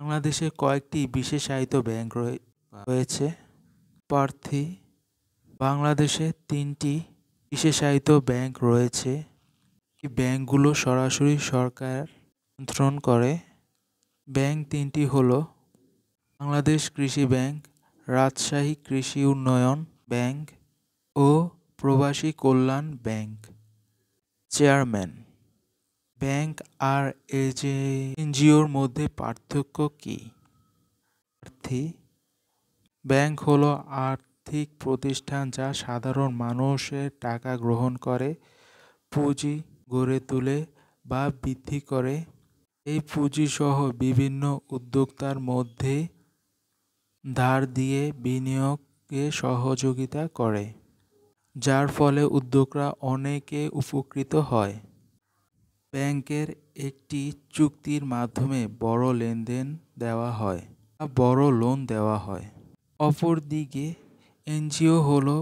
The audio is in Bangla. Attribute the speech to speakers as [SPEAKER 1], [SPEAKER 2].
[SPEAKER 1] বাংলাদেশে কয়েকটি বিশেষায়িত ব্যাংক রয়েছে। প্রার্থী, বাংলাদেশে ৩টি বিশেষায়িত ব্যাংক রয়েছে। এই ব্যাংকগুলো সরাসরি সরকার নিয়ন্ত্রণ করে। ব্যাংক ৩টি হলো বাংলাদেশ কৃষি ব্যাংক, রাজশাহী কৃষি উন্নয়ন ব্যাংক ও প্রবাসী কল্যাণ ব্যাংক। চেয়ারম্যান, ব্যাংক আর এনজিওর মধ্যে পার্থক্য কী? প্রার্থী, ব্যাংক হলো আর্থিক প্রতিষ্ঠান যা সাধারণ মানুষের টাকা গ্রহণ করে, পুঁজি গড়ে তোলে বা বৃদ্ধি করে। এই পুঁজিসহ বিভিন্ন উদ্যোক্তার মধ্যে ধার দিয়ে বিনিয়োগে সহযোগিতা করে, যার ফলে উদ্যোক্তারা অনেকে উপকৃত হয়। ব্যাংকের একটি চুক্তির মাধ্যমে বড় লেনদেন দেওয়া হয় বা বড় লোন দেওয়া হয়। অপরদিকে এনজিও হলো